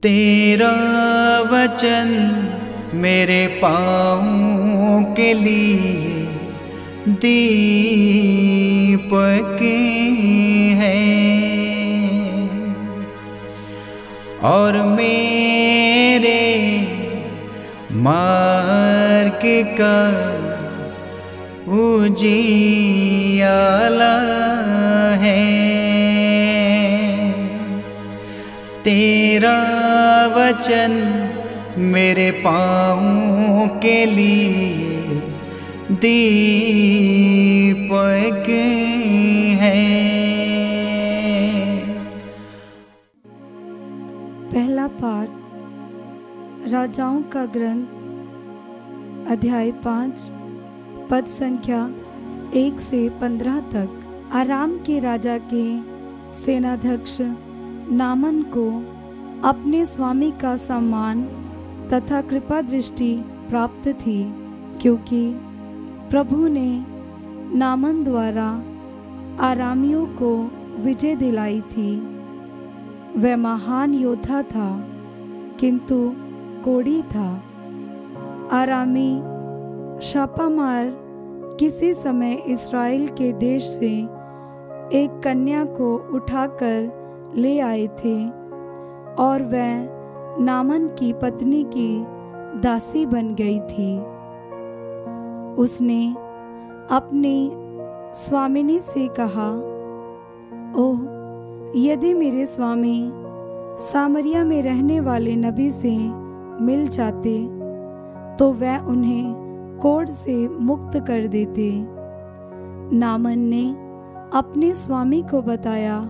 तेरा वचन मेरे पाँव के लिए दीपक है और मेरे मार्ग का उजियाला है। तेरा वचन मेरे पाँव के लिए दीपक है। पहला पाठ राजाओं का ग्रंथ अध्याय 5 पद संख्या 1 से 15 तक। आराम के राजा के सेनाध्यक्ष नामन को अपने स्वामी का सम्मान तथा कृपा दृष्टि प्राप्त थी, क्योंकि प्रभु ने नामन द्वारा आरामियों को विजय दिलाई थी। वह महान योद्धा था, किंतु कोढ़ी था। आरामी छापामार किसी समय इस्राएल के देश से एक कन्या को उठाकर ले आए थे और वह नामन की पत्नी की दासी बन गई थी। उसने अपनी स्वामिनी से कहा, ओह, यदि मेरे स्वामी सामरिया में रहने वाले नबी से मिल जाते तो वह उन्हें कोढ़ से मुक्त कर देते। नामन ने अपने स्वामी को बताया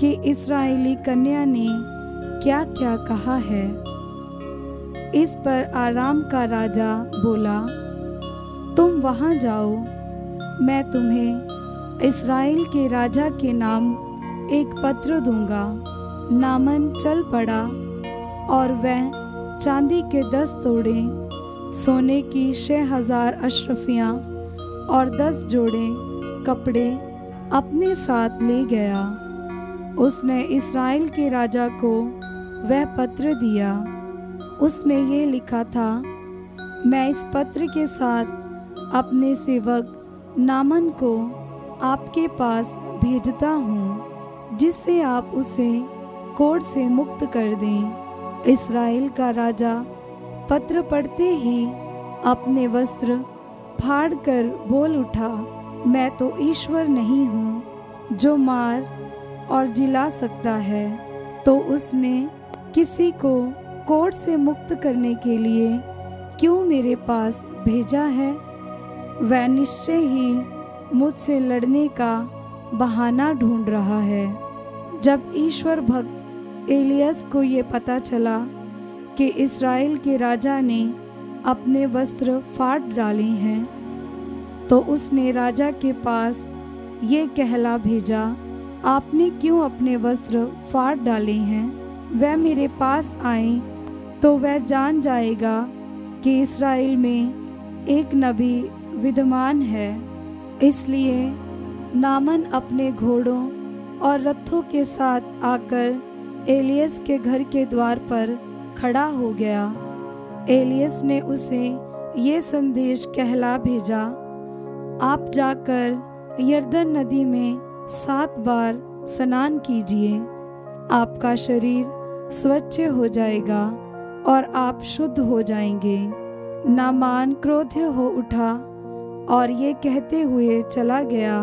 कि इस्राएली कन्या ने क्या क्या कहा है। इस पर आराम का राजा बोला, तुम वहां जाओ, मैं तुम्हें इस्राएल के राजा के नाम एक पत्र दूंगा। नामन चल पड़ा और वह चांदी के 10 तोड़े, सोने की 6000 अशरफियाँ और 10 जोड़े कपड़े अपने साथ ले गया। उसने इस्राएल के राजा को वह पत्र दिया। उसमें यह लिखा था, मैं इस पत्र के साथ अपने सेवक नामन को आपके पास भेजता हूँ, जिससे आप उसे कोढ़ से मुक्त कर दें। इस्राएल का राजा पत्र पढ़ते ही अपने वस्त्र फाड़कर बोल उठा, मैं तो ईश्वर नहीं हूँ जो मार और जिला सकता है, तो उसने किसी को कोढ़ से मुक्त करने के लिए क्यों मेरे पास भेजा है? वह निश्चय ही मुझसे लड़ने का बहाना ढूंढ रहा है। जब ईश्वर भक्त एलियस को ये पता चला कि इस्राएल के राजा ने अपने वस्त्र फाड़ डाले हैं, तो उसने राजा के पास ये कहला भेजा, आपने क्यों अपने वस्त्र फाड़ डाले हैं? वह मेरे पास आए तो वह जान जाएगा कि इस्राएल में एक नबी विद्यमान है। इसलिए नामन अपने घोड़ों और रथों के साथ आकर एलियस के घर के द्वार पर खड़ा हो गया। एलियस ने उसे ये संदेश कहला भेजा, आप जाकर यरदन नदी में 7 बार स्नान कीजिए, आपका शरीर स्वच्छ हो जाएगा और आप शुद्ध हो जाएंगे। नामान क्रोध हो उठा और ये कहते हुए चला गया।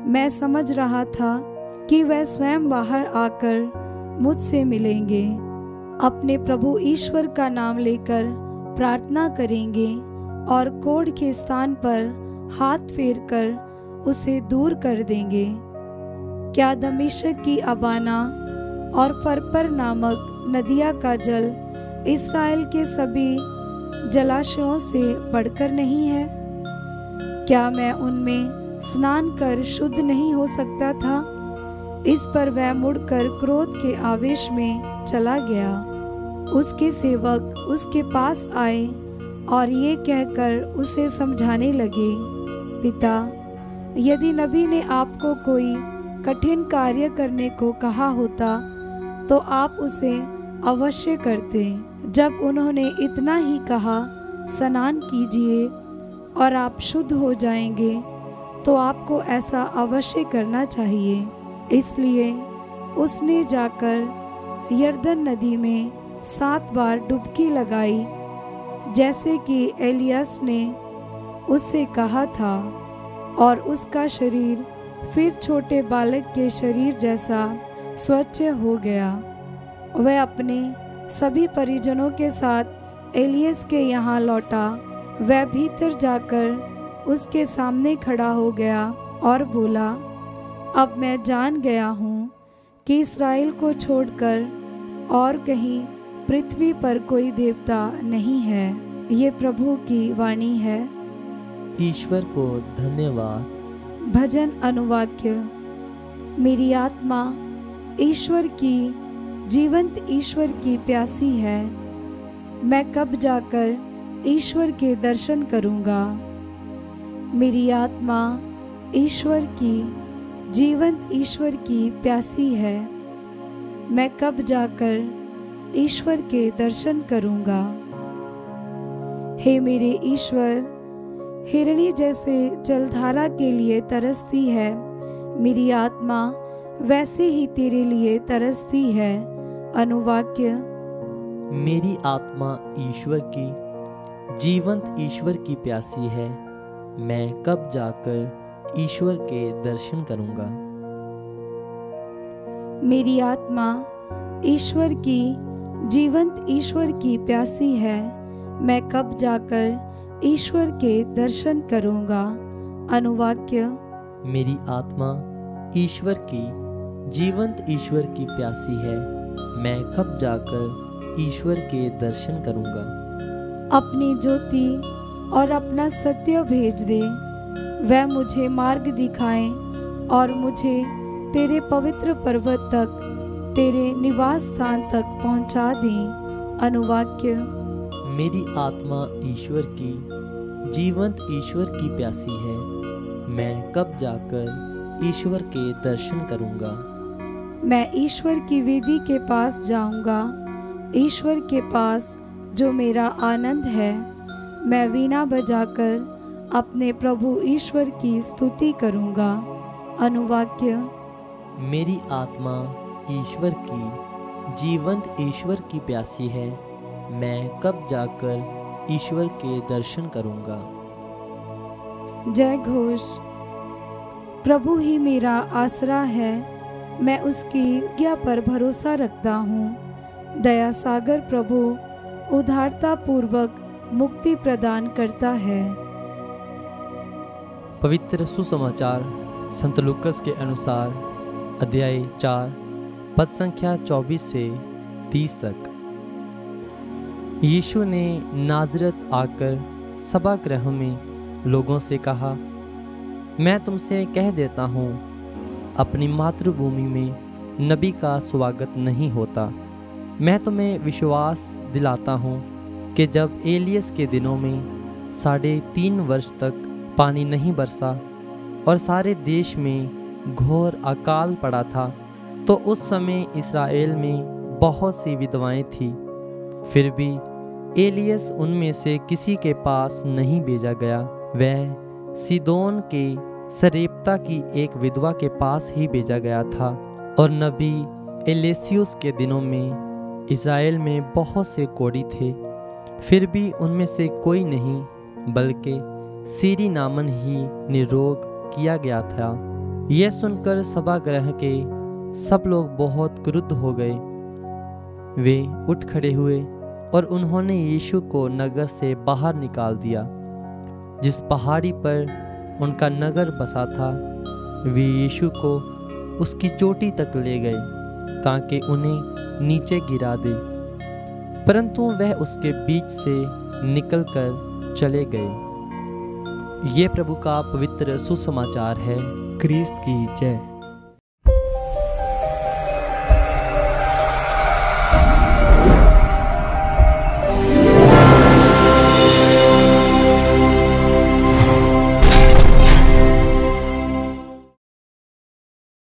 मैं समझ रहा था कि वह स्वयं बाहर आकर मुझसे मिलेंगे, अपने प्रभु ईश्वर का नाम लेकर प्रार्थना करेंगे और कोढ़ के स्थान पर हाथ फेरकर उसे दूर कर देंगे। क्या दमिश्क की अबाना और फरपर नामक नदिया का जल इस्राएल के सभी जलाशयों से बढ़कर नहीं है? क्या मैं उनमें स्नान कर शुद्ध नहीं हो सकता था? इस पर वह मुड़कर क्रोध के आवेश में चला गया। उसके सेवक उसके पास आए और ये कहकर उसे समझाने लगे, पिता, यदि नबी ने आपको कोई कठिन कार्य करने को कहा होता तो आप उसे अवश्य करते। जब उन्होंने इतना ही कहा, स्नान कीजिए और आप शुद्ध हो जाएंगे, तो आपको ऐसा अवश्य करना चाहिए। इसलिए उसने जाकर यरदन नदी में 7 बार डुबकी लगाई, जैसे कि एलियस ने उससे कहा था, और उसका शरीर फिर छोटे बालक के शरीर जैसा स्वच्छ हो गया। वह अपने सभी परिजनों के साथ एलियस के यहाँ लौटा। वह भीतर जाकर उसके सामने खड़ा हो गया और बोला, अब मैं जान गया हूँ कि इस्राएल को छोड़कर और कहीं पृथ्वी पर कोई देवता नहीं है। ये प्रभु की वाणी है। ईश्वर को धन्यवाद। भजन अनुवाक्य। मेरी आत्मा ईश्वर की, जीवंत ईश्वर की प्यासी है। मैं कब जाकर ईश्वर के दर्शन करूंगा। मेरी आत्मा ईश्वर की, जीवंत ईश्वर की प्यासी है। मैं कब जाकर ईश्वर के दर्शन करूंगा। हे मेरे ईश्वर, हिरणी जैसे जलधारा के लिए तरसती है, मेरी आत्मा वैसे ही तेरे लिए तरसती है। अनुवाक्य। मेरी आत्मा ईश्वर की, जीवंत ईश्वर की प्यासी है। मैं कब जाकर ईश्वर के दर्शन करूंगा। मेरी आत्मा ईश्वर की, जीवंत ईश्वर की प्यासी है। मैं कब जाकर ईश्वर के दर्शन करूंगा। अनुवाक्य। मेरी आत्मा ईश्वर की, जीवंत ईश्वर की प्यासी है। मैं कब जाकर ईश्वर के दर्शन करूंगा। अपनी ज्योति और अपना सत्य भेज दे। वह मुझे मार्ग दिखाएं और मुझे तेरे पवित्र पर्वत तक, तेरे निवास स्थान तक पहुंचा दें। अनुवाक्य। मेरी आत्मा ईश्वर की, जीवंत ईश्वर की प्यासी है। मैं कब जाकर ईश्वर के दर्शन करूंगा। मैं ईश्वर की वेदी के पास जाऊंगा, ईश्वर के पास जो मेरा आनंद है। मैं वीणा बजाकर अपने प्रभु ईश्वर की स्तुति करूंगा। अनुवाक्य। मेरी आत्मा ईश्वर की, जीवंत ईश्वर की प्यासी है। मैं कब जाकर ईश्वर के दर्शन करूंगा। जय घोष। प्रभु ही मेरा आसरा है, मैं उसकी आज्ञा पर भरोसा रखता हूँ। दया सागर प्रभु उदारता पूर्वक मुक्ति प्रदान करता है। पवित्र सुसमाचार संत लूकस के अनुसार अध्याय 4 पद संख्या 24 से 30 तक। यीशु ने नाज़रेत आकर सभागृह में लोगों से कहा, मैं तुमसे कह देता हूँ, अपनी मातृभूमि में नबी का स्वागत नहीं होता। मैं तुम्हें विश्वास दिलाता हूँ कि जब एलियस के दिनों में 3.5 वर्ष तक पानी नहीं बरसा और सारे देश में घोर अकाल पड़ा था, तो उस समय इस्राएल में बहुत सी विधवाएं थीं। फिर भी एलियस उनमें से किसी के पास नहीं भेजा गया। वह सीदोन के सरेप्ता की एक विधवा के पास ही भेजा गया था। और नबी एलेसियुस के दिनों में इस्राएल में बहुत से कोढ़ी थे, फिर भी उनमें से कोई नहीं, बल्कि सीरी नामन ही निरोग किया गया था। यह सुनकर सभागृह के सब लोग बहुत क्रुद्ध हो गए। वे उठ खड़े हुए और उन्होंने यीशु को नगर से बाहर निकाल दिया। जिस पहाड़ी पर उनका नगर बसा था, वे यीशु को उसकी चोटी तक ले गए ताकि उन्हें नीचे गिरा दे, परंतु वह उसके बीच से निकलकर चले गए। ये प्रभु का पवित्र सुसमाचार है। क्रिस्त की जय।